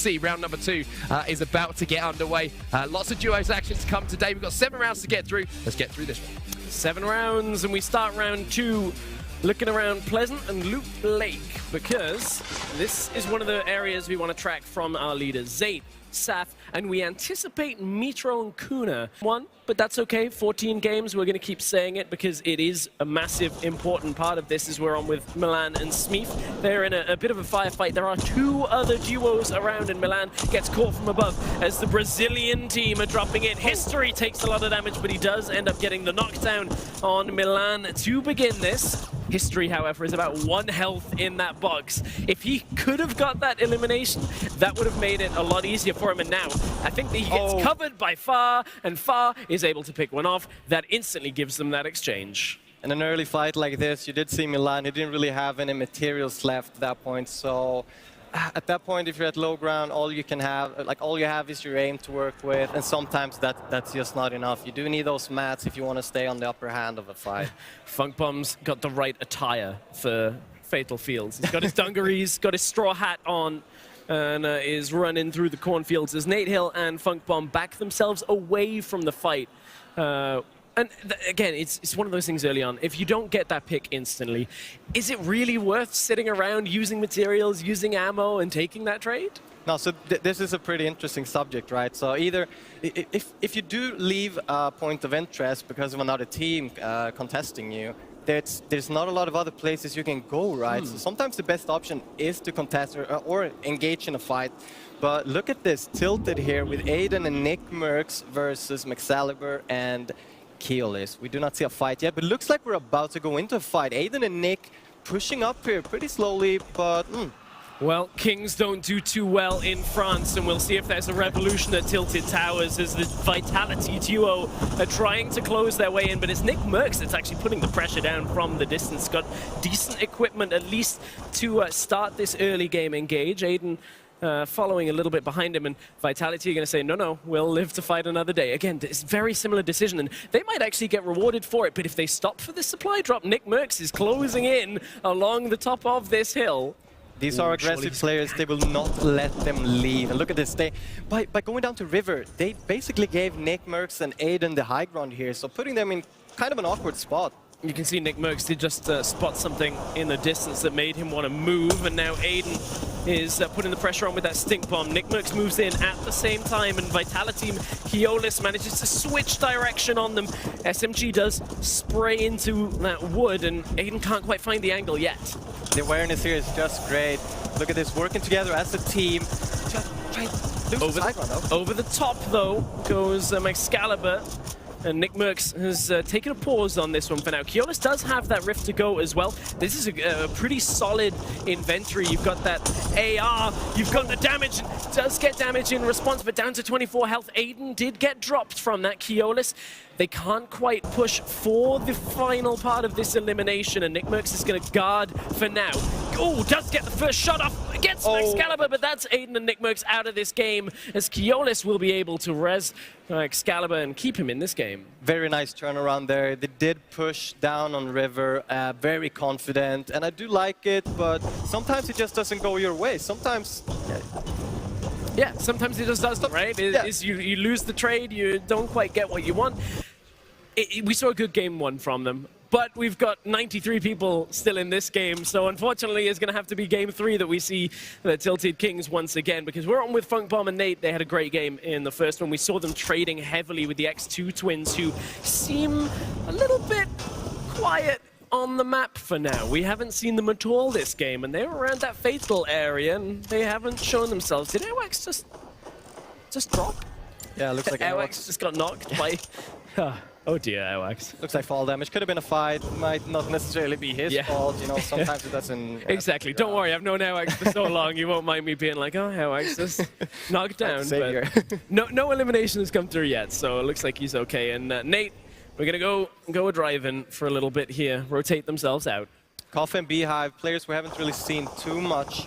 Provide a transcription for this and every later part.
see, round number 2 is about to get underway. Lots of duos actions come today. We've got 7 rounds to get through. Let's get through this one. 7 rounds, and we start round 2 looking around Pleasant and Loop Lake, because this is one of the areas we want to track from our leaders, Zayt, Saf, and we anticipate Mitro and Kuna. But that's okay, 14 games, we're going to keep saying it because it is a massive, important part of this as we're on with Milan and Smeef. They're in a bit of a firefight. There are 2 other duos around, and Milan gets caught from above as the Brazilian team are dropping in. History takes a lot of damage, but he does end up getting the knockdown on Milan to begin this. History, however, is about 1 health in that box. If he could have got that elimination, that would have made it a lot easier for him. And now, I think that he gets covered by Far, and Far is able to pick one off. That instantly gives them that exchange. In an early fight like this, you did see Milan. He didn't really have any materials left at that point. So at that point, if you're at low ground, all you have is your aim to work with, and sometimes that's just not enough. You do need those mats if you want to stay on the upper hand of a fight. Funk Bomb's got the right attire for Fatal Fields. He's got his dungarees, got his straw hat on, and is running through the cornfields as Nate Hill and Funk Bomb back themselves away from the fight. And again, it's one of those things early on. If you don't get that pick instantly, is it really worth sitting around using materials, using ammo, and taking that trade? No, so this is a pretty interesting subject, right? So either, if you do leave a point of interest because of another team contesting you, there's not a lot of other places you can go, right? So sometimes the best option is to contest or engage in a fight. But look at this, tilted here with Aiden and Nick Mercs versus McSaliber and Keolis. We do not see a fight yet, but looks like we're about to go into a fight. Aiden and Nick pushing up here pretty slowly, but Well, Kings don't do too well in France, and we'll see if there's a revolution at Tilted Towers as the Vitality duo are trying to close their way in, but it's Nick Mercs that's actually putting the pressure down from the distance. Got decent equipment, at least, to start this early game engage. Aiden following a little bit behind him, and Vitality are going to say, no, we'll live to fight another day. Again, it's a very similar decision, and they might actually get rewarded for it, but if they stop for this supply drop, Nick Mercs is closing in along the top of this hill. These are aggressive players, they will not let them leave. And look at this, by going down to River, they basically gave Nick Mercs and Aiden the high ground here, so putting them in kind of an awkward spot. You can see Nick Mercs did just spot something in the distance that made him want to move, and now Aiden is putting the pressure on with that stink bomb. Nick Mercs moves in at the same time, and Vitality Keolis manages to switch direction on them. SMG does spray into that wood, and Aiden can't quite find the angle yet. The awareness here is just great. Look at this, working together as a team. Just try over the top, though, goes Excalibur. And Nick Mercs has taken a pause on this one for now. Keolis does have that Rift to go as well. This is a pretty solid inventory. You've got that AR, you've got the damage, does get damage in response, but down to 24 health. Aiden did get dropped from that Keolis. They can't quite push for the final part of this elimination, and Nick Mercs is going to guard for now. Oh, does get the first shot off against Excalibur, but that's Aiden and Nick Mercs out of this game, as Keolis will be able to res Excalibur and keep him in this game. Very nice turnaround there. They did push down on River, very confident, and I do like it, but sometimes it just doesn't go your way. Sometimes... Yeah, sometimes it just doesn't, right? You lose the trade, you don't quite get what you want. We saw a good game 1 from them, but we've got 93 people still in this game, so unfortunately it's going to have to be game 3 that we see the Tilted Kings once again, because we're on with Funk Bomb and Nate. They had a great game in the first one. We saw them trading heavily with the X2 twins, who seem a little bit quiet on the map for now. We haven't seen them at all this game, and they were around that Fatal area, and they haven't shown themselves. Did Awax just drop? Yeah, it looks like Awax just got knocked by... Oh dear, Awax. Looks like fall damage. Could have been a fight. Might not necessarily be his fault. You know, sometimes it doesn't... Exactly. Don't worry, I've known Awax for so long. You won't mind me being like, oh, Awax just knocked down. But no elimination has come through yet, so it looks like he's okay. And Nate, we're going to go a drive-in for a little bit here, rotate themselves out. Coffee and Beehive, players we haven't really seen too much.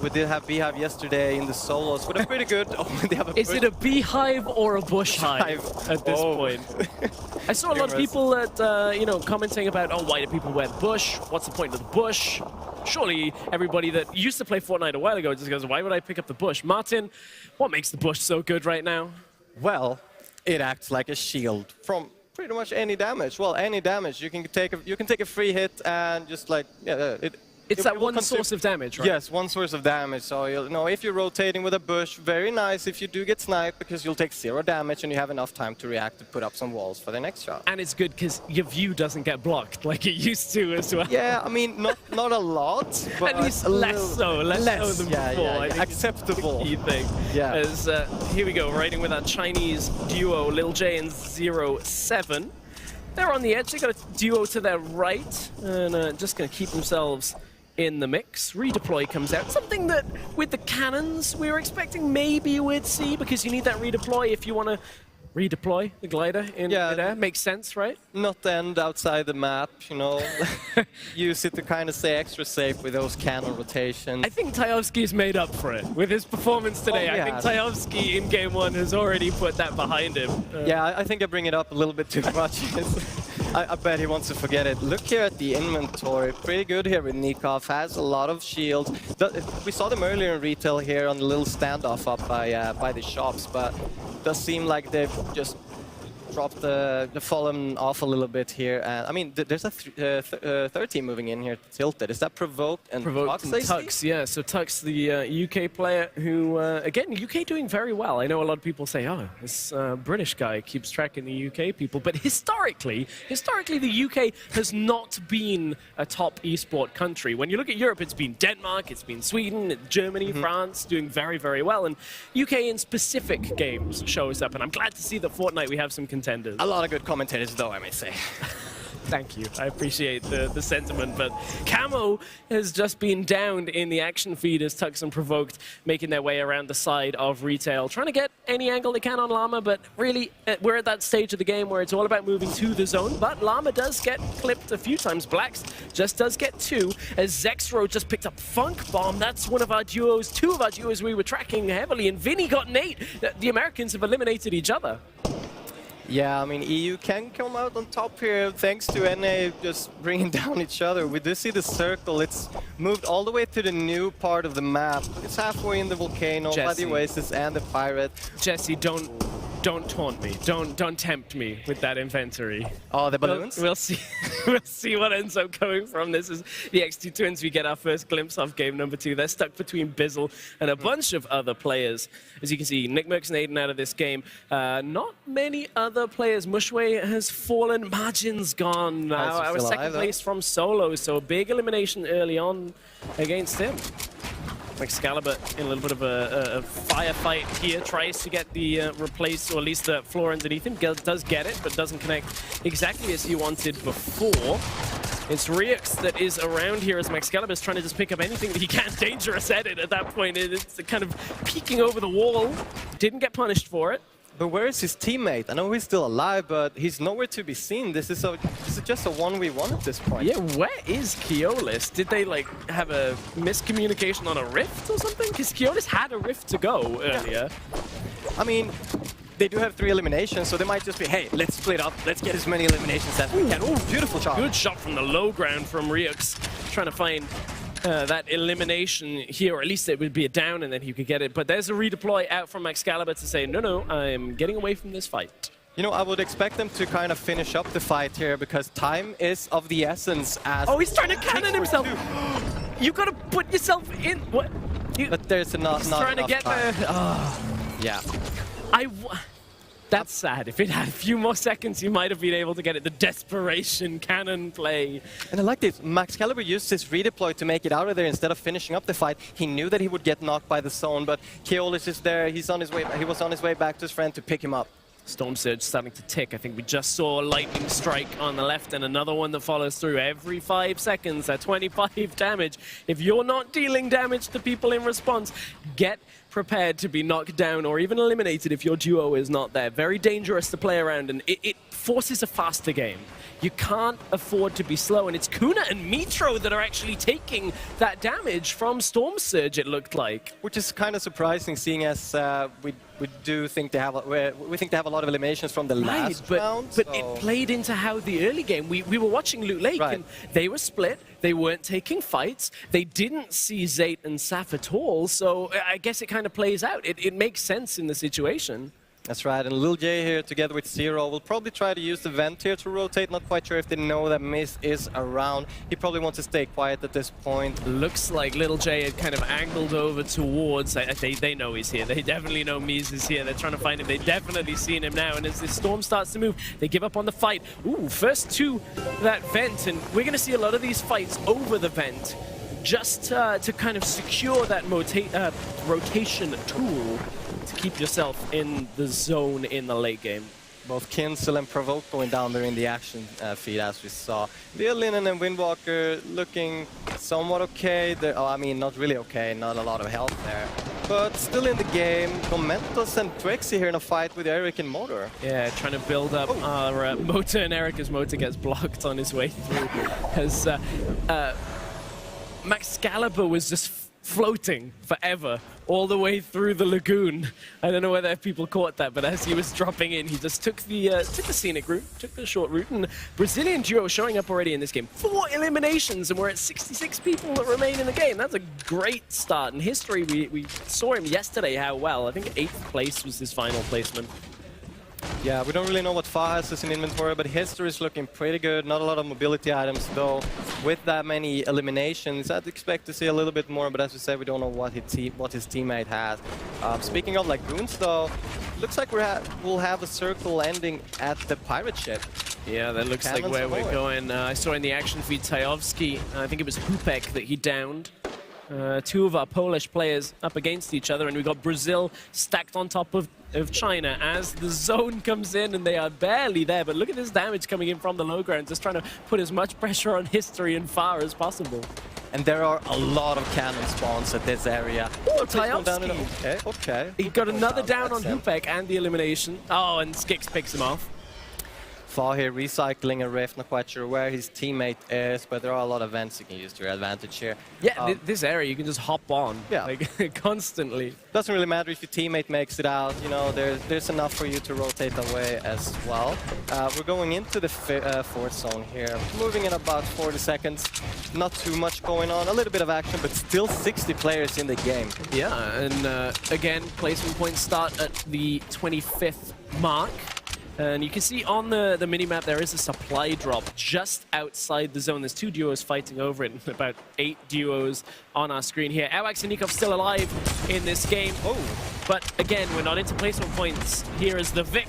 We did have Beehive yesterday in the solos, but they're pretty good. They have Is it a beehive or a bush hive at this point? I saw a lot of people that, commenting about, oh, why do people wear the bush? What's the point of the bush? surely everybody that used to play Fortnite a while ago just goes, why would I pick up the bush? Martin, what makes the bush so good right now? Well, it acts like a shield from pretty much any damage. Well, any damage. You can take a free hit and just like, yeah, it's that one source of damage, right? Yes, one source of damage. So you know, if you're rotating with a bush, very nice if you do get sniped, because you'll take 0 damage and you have enough time to react to put up some walls for the next shot. And it's good because your view doesn't get blocked like it used to as well. Yeah, I mean, not a lot, but at least less so than before. Yeah, I think acceptable. key thing. Yeah. As, here we go, riding with our Chinese duo, Lil J and 07. They're on the edge. They got a duo to their right, and just going to keep themselves in the mix. Redeploy comes out. Something that, with the cannons, we were expecting maybe we'd see, because you need that redeploy if you want to redeploy the glider in midair. Makes sense, right? Not end outside the map, you know. Use it to kind of stay extra safe with those cannon rotations. I think Tajovsky's made up for it with his performance today. Oh, yeah. I think Tajovsky in Game 1 has already put that behind him. Yeah, I think I bring it up a little bit too much. I bet he wants to forget it. Look here at the inventory. Pretty good here with Nikov. Has a lot of shields. We saw them earlier in retail here on the little standoff up by the shops, but it does seem like they've just dropped fallen off a little bit here. And I mean, there's a third team moving in here, Tilted. Is that Provoked and Tux? Yeah, so Tux, the UK player who, again, UK doing very well. I know a lot of people say, oh, this British guy keeps tracking the UK people. But historically, the UK has not been a top esport country. When you look at Europe, it's been Denmark, it's been Sweden, Germany, France, doing very, very well. And UK in specific games shows up. And I'm glad to see that Fortnite, we have some contenders. A lot of good commentators, though, I may say. Thank you. I appreciate the sentiment, but Camo has just been downed in the action feed as Tux and Provoked making their way around the side of retail, trying to get any angle they can on Llama, but really we're at that stage of the game where it's all about moving to the zone, but Llama does get clipped a few times. Blacks just does get 2, as Zexrow just picked up Funk Bomb. That's one of our duos, 2 of our duos we were tracking heavily, and Vinny got an 8. The Americans have eliminated each other. Yeah, I mean, EU can come out on top here thanks to NA just bringing down each other. We do see the circle. It's moved all the way to the new part of the map. It's halfway in the volcano by the Oasis and the Pirate. Jesse, don't taunt me. Don't tempt me with that inventory. Oh, the balloons? We'll see. We'll see what ends up coming from this. Is the X2 Twins. We get our first glimpse of game number 2. They're stuck between Bizzle and a bunch of other players. As you can see, Nick Merckx and Aiden out of this game. Not many other players. Mushway has fallen. Margin's gone. Now our second place from Solo. So a big elimination early on against him. Excalibur in a little bit of a firefight here, tries to get the replace, or at least the floor underneath him, does get it, but doesn't connect exactly as he wanted before. It's Rix that is around here as Excalibur is trying to just pick up anything that he can. Dangerous at it at that point. It's kind of peeking over the wall. Didn't get punished for it. But where is his teammate? I know he's still alive, but he's nowhere to be seen. This is just a 1v1 at this point. Yeah, where is Keolis? Did they like have a miscommunication on a rift or something? Because Keolis had a rift to go earlier. I mean, they do have 3 eliminations, so they might just be, hey, let's split up. Let's get as many eliminations as we can. Oh, beautiful shot. Good shot from the low ground from Rix, trying to find that elimination here, or at least it would be a down and then he could get it. But there's a redeploy out from Excalibur to say, no, I'm getting away from this fight. You know, I would expect them to kind of finish up the fight here because time is of the essence as... Oh, he's trying to cannon himself! You gotta put yourself in... What? But there's not trying to get time. there. Oh. Yeah. That's sad. If it had a few more seconds, you might have been able to get it. The desperation cannon play. And I like this. Excalibur used his redeploy to make it out of there instead of finishing up the fight. He knew that he would get knocked by the zone, but Keolis is there. He was on his way back to his friend to pick him up. Storm Surge starting to tick. I think we just saw a lightning strike on the left and another one that follows through every 5 seconds at 25 damage. If you're not dealing damage to people in response, get prepared to be knocked down or even eliminated if your duo is not there. Very dangerous to play around, and it forces a faster game. You can't afford to be slow, and it's Kuna and Mitro that are actually taking that damage from Storm Surge, it looked like. Which is kind of surprising, seeing as we we do think they have we think they have a lot of eliminations from the last round. But it played into how the early game, we were watching Loot Lake, and they were split, they weren't taking fights, they didn't see Zate and Saf at all, so I guess it kind of plays out. It makes sense in the situation. That's right, and Lil J here together with Zero will probably try to use the vent here to rotate. Not quite sure if they know that Miz is around. He probably wants to stay quiet at this point. Looks like Lil J had kind of angled over towards, they know he's here. They definitely know Miz is here. They're trying to find him. They've definitely seen him now, and as this storm starts to move, they give up on the fight. Ooh, first to that vent, and we're going to see a lot of these fights over the vent, just to kind of secure that rotation tool to keep yourself in the zone in the late game. Both Kinsel and Provoke going down there in the action feed, as we saw. Violinen and Windwalker looking somewhat okay. I mean, not really okay, not a lot of health there. But still in the game, Momentos and Twixie here in a fight with Eric and Motor. Yeah, trying to build up our Motor, and Erica's Motor gets blocked on his way through. As Maxcalibur was just floating forever all the way through the lagoon. I don't know whether people caught that, but as he was dropping in, he just took the scenic route, took the short route, and Brazilian duo showing up already in this game. 4 eliminations, and we're at 66 people that remain in the game. That's a great start. In history, we saw him yesterday how well. I think 8th place was his final placement. Yeah, we don't really know what Fa has as an inventory, but history is looking pretty good. Not a lot of mobility items, though. With that many eliminations, I'd expect to see a little bit more, but as we said, we don't know what his teammate has. Speaking of Lagoons, though, looks like we'll have a circle ending at the pirate ship. Yeah, that looks like where we're going. I saw in the action feed Tajovski, I think it was Hupek that he downed. 2 of our Polish players up against each other, and we've got Brazil stacked on top of China as the zone comes in, and they are barely there. But look at this damage coming in from the low ground, just trying to put as much pressure on history and Far as possible. And there are a lot of cannon spawns at this area. Oh, Tajovski. Okay. He got another down on Hupek and the elimination. Oh, and Skix picks him off. Fa here recycling a rift, not quite sure where his teammate is, but there are a lot of vents you can use to your advantage here. Yeah, this area you can just hop on, yeah, like, constantly. Doesn't really matter if your teammate makes it out, you know, there's enough for you to rotate away as well. We're going into the 4th zone here, moving in about 40 seconds. Not too much going on, a little bit of action, but still 60 players in the game. Yeah, and again, placement points start at the 25th mark. And you can see on the minimap there is a supply drop just outside the zone. There's 2 duos fighting over it, about 8 duos on our screen here. Awax and Nikov still alive in this game. Oh, but again, we're not into placement points here as the Vic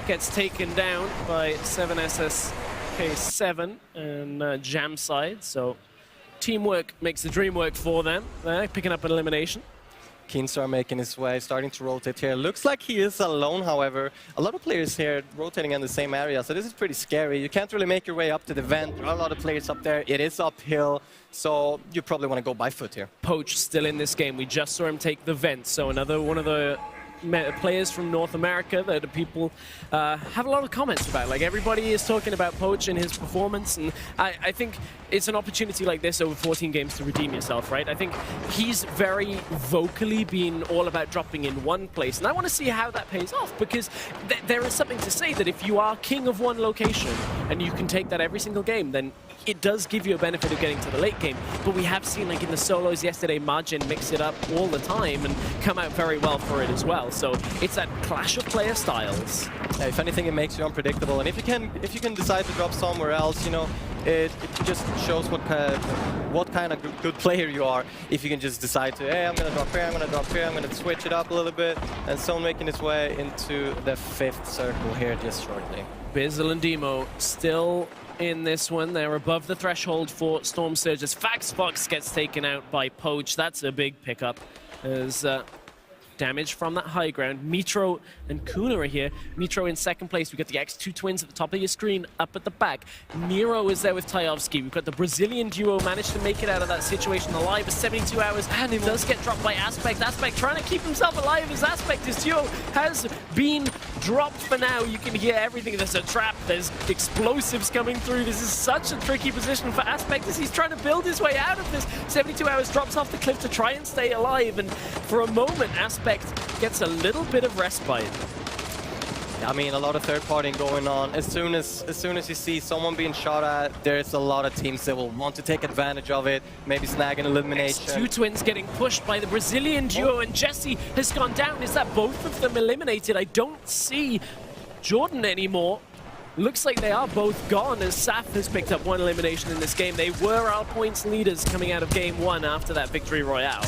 gets taken down by 7SSK7 and Jamside. So teamwork makes the dream work for them. They're picking up an elimination. Keenstar making his way, starting to rotate here. Looks like he is alone, however. A lot of players here rotating in the same area, so this is pretty scary. You can't really make your way up to the vent. There are a lot of players up there. It is uphill, so you probably want to go by foot here. Poach still in this game. We just saw him take the vent, so another one of the players from North America that people have a lot of comments about. Like, everybody is talking about Poach and his performance, and I think it's an opportunity like this over 14 games to redeem yourself, right? I think he's very vocally been all about dropping in one place, and I want to see how that pays off, because there is something to say that if you are king of one location and you can take that every single game, then it does give you a benefit of getting to the late game. But we have seen, like in the solos yesterday, Margin mix it up all the time and come out very well for it as well. So it's that clash of player styles. Yeah, if anything, it makes you unpredictable. And if you can decide to drop somewhere else, you know, it just shows what kind of good player you are. If you can just decide to, hey, I'm gonna drop here, I'm gonna drop here, I'm gonna switch it up a little bit, and so making his way into the 5th circle here just shortly. Bizzle and Demo still in this one. They're above the threshold for Storm Surges. Faxbox gets taken out by Poach. That's a big pickup. There's damage from that high ground. Mitro and Kuna are here. Mitro in 2nd place. We've got the X2 twins at the top of your screen, up at the back. Nero is there with Tajovski. We've got the Brazilian duo managed to make it out of that situation alive for 72 hours, and it does get dropped by Aspect. Aspect trying to keep himself alive as Aspect. His duo has been dropped for now. You can hear everything. There's a trap. There's explosives coming through. This is such a tricky position for Aspect as he's trying to build his way out of this. 72 hours drops off the cliff to try and stay alive, and for a moment, Aspect Aspect gets a little bit of respite. I mean, a lot of third partying going on. As soon as you see someone being shot at, there's a lot of teams that will want to take advantage of it, maybe snag an elimination. Two twins getting pushed by the Brazilian duo, and Jesse has gone down. Is that both of them eliminated? I don't see Jordan anymore. Looks like they are both gone, as Saf has picked up one elimination in this game. They were our points leaders coming out of game 1 after that victory royale.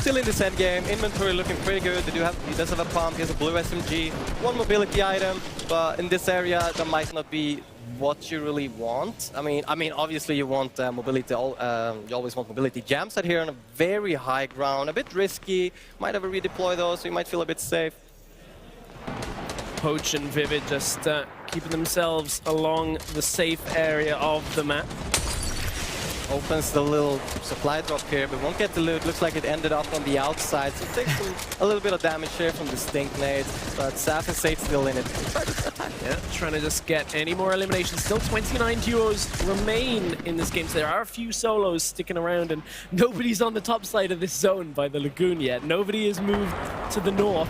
Still in this end game, inventory looking pretty good. He does have a pump, he has a blue SMG, one mobility item, but in this area that might not be what you really want. I mean, obviously you want mobility. You always want mobility. Jamside here on a very high ground, a bit risky. Might have a redeploy though, so you might feel a bit safe. Poach and Vivid just keeping themselves along the safe area of the map. Opens the little supply drop here, but won't get the loot. Looks like it ended up on the outside, so takes a little bit of damage here from the stink nades, but Saf and Sate still in it. Yeah, trying to just get any more eliminations. Still 29 duos remain in this game, so there are a few solos sticking around, and nobody's on the top side of this zone by the Lagoon yet. Nobody has moved to the north.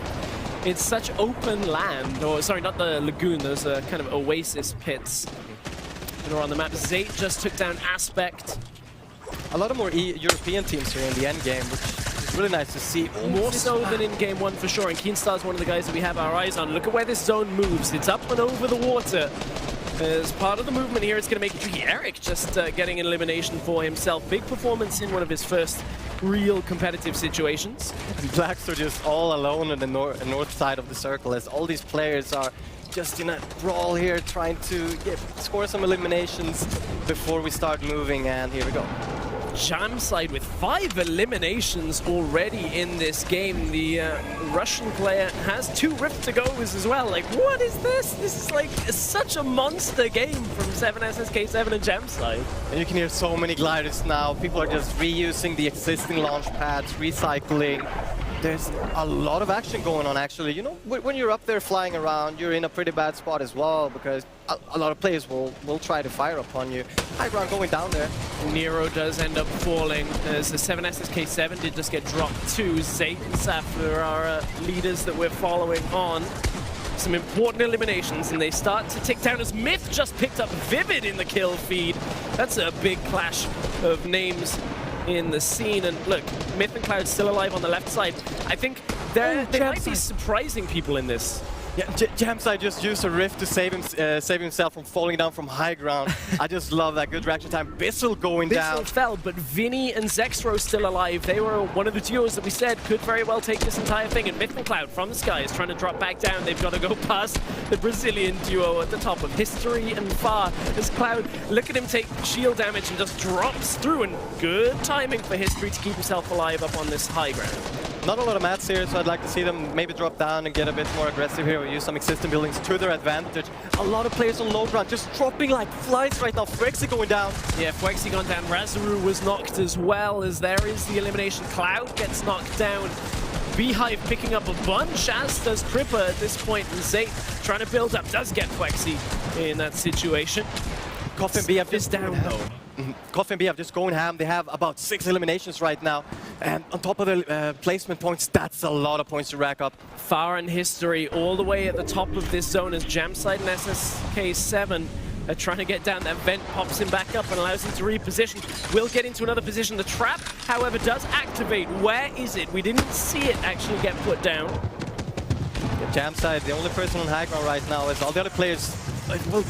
It's such open land, or sorry, not the Lagoon, those are kind of oasis pits that are on the map. Zate just took down Aspect. A lot of more European teams here in the end game, which is really nice to see. More so than in game 1 for sure, and Keenstar's one of the guys that we have our eyes on. Look at where this zone moves. It's up and over the water. As part of the movement here, it's going to make it tricky. Eric just getting an elimination for himself. Big performance in one of his first real competitive situations. Blacks are just all alone on the north side of the circle, as all these players are just in a brawl here, trying to score some eliminations before we start moving, and here we go. Jamside with 5 eliminations already in this game. The Russian player has 2 Rift to goes as well. Like, what is this? This is like such a monster game from 7SSK7 and Jamside. And you can hear so many gliders now. People are just reusing the existing launch pads, recycling. There's a lot of action going on, actually. You know, when you're up there flying around, you're in a pretty bad spot as well, because a lot of players will try to fire upon you. High ground going down there. Nero does end up falling, as the 7SSK7 did just get dropped too. Zate and Saf are our leaders that we're following on. Some important eliminations, and they start to tick down as Myth just picked up Vivid in the kill feed. That's a big clash of names in the scene, and look, Myth and Cloud still alive on the left side. I think they might be surprising people in this. Yeah, Jamside just used a rift to save himself from falling down from high ground. I just love that. Good reaction time. Bissell going down. Bissell fell, but Vinny and Zexrow still alive. They were one of the duos that we said could very well take this entire thing. And Myth and Cloud from the sky is trying to drop back down. They've got to go past the Brazilian duo at the top of History and Far. As Cloud, look at him take shield damage and just drops through. And good timing for History to keep himself alive up on this high ground. Not a lot of mats here, so I'd like to see them maybe drop down and get a bit more aggressive here, or use some existing buildings to their advantage. A lot of players on low ground just dropping like flies right now. Fwexy going down. Yeah, Fwexy gone down. Razuru was knocked as well, as there is the elimination. Cloud gets knocked down. Beehive picking up a bunch, as does Cripper at this point. And Zate trying to build up, does get Fwexy in that situation. Coffin BF is down though. Coffin BF just going ham. They have about 6 eliminations right now. And on top of the placement points, that's a lot of points to rack up. Far and History all the way at the top of this zone, as Jamside and SSK7 are trying to get down. That vent pops him back up and allows him to reposition. Will get into another position. The trap, however, does activate. Where is it? We didn't see it actually get put down. Jamside, the only person on high ground right now, is all the other players. Well,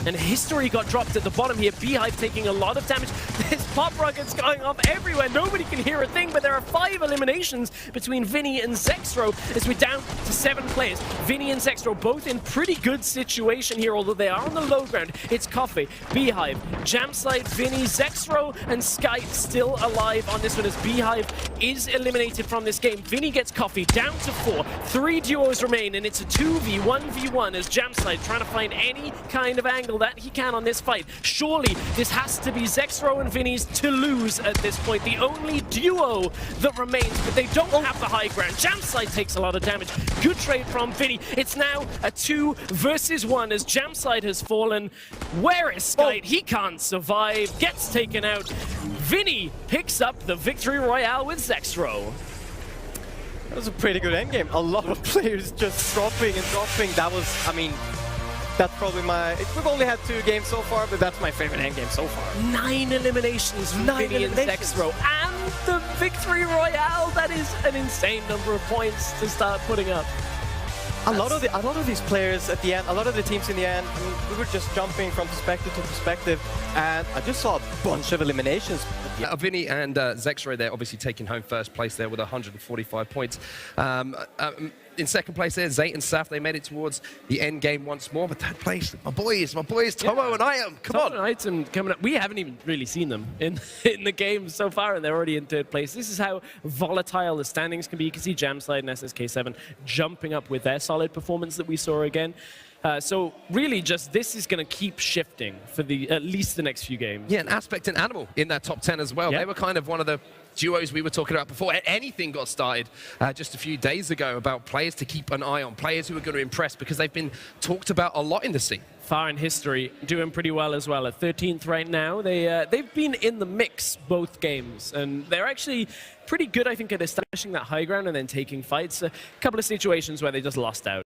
and History got dropped at the bottom here. Beehive taking a lot of damage. There's pop rockets going off everywhere. Nobody can hear a thing, but there are 5 eliminations between Vinny and Zexrow as we're down to 7 players. Vinny and Zexrow both in pretty good situation here, although they are on the low ground. It's Coffee, Beehive, Jamside, Vinny, Zexrow, and Sky still alive on this one, as Beehive is eliminated from this game. Vinny gets Coffee down to 4. 3 duos remain, and it's a 2v1v1 as Jamside trying to find any kind of angle that he can on this fight. Surely this has to be Zexrow and Vinny's to lose at this point. The only duo that remains, but they don't have the high ground. Jamside takes a lot of damage. Good trade from Vinny. It's now a 2 versus 1 as Jamside has fallen. Where is Skite? He can't survive. Gets taken out. Vinny picks up the victory royale with Zexrow. That was a pretty good endgame. A lot of players just dropping and dropping. That was, I mean, that's probably my... We've only had 2 games so far, but that's my favorite endgame so far. 9 eliminations from Vinny and Zexrow. And the victory royale. That is an insane number of points to start putting up. A lot of these players at the end, a lot of the teams in the end, I mean, we were just jumping from perspective to perspective, and I just saw a bunch of eliminations. Vinny and Zexrow, they're obviously taking home first place there with 145 points. In second place there, Zate and Saf, they made it towards the end game once more. But third place, my boys, Tomo and Iam. Come on. Tomo and Iam coming up. We haven't even really seen them in the game so far, and they're already in third place. This is how volatile the standings can be. You can see Jamslide and SSK7 jumping up with their solid performance that we saw again. So really just this is going to keep shifting for at least the next few games. Yeah, and Aspect and Animal in that top 10 as well. Yep. They were kind of one of the duos we were talking about before anything got started just a few days ago about players to keep an eye on, players who are going to impress because they've been talked about a lot in the scene. Far in history, doing pretty well as well. At 13th right now, they've been in the mix both games, and they're actually pretty good, I think, at establishing that high ground and then taking fights. A couple of situations where they just lost out.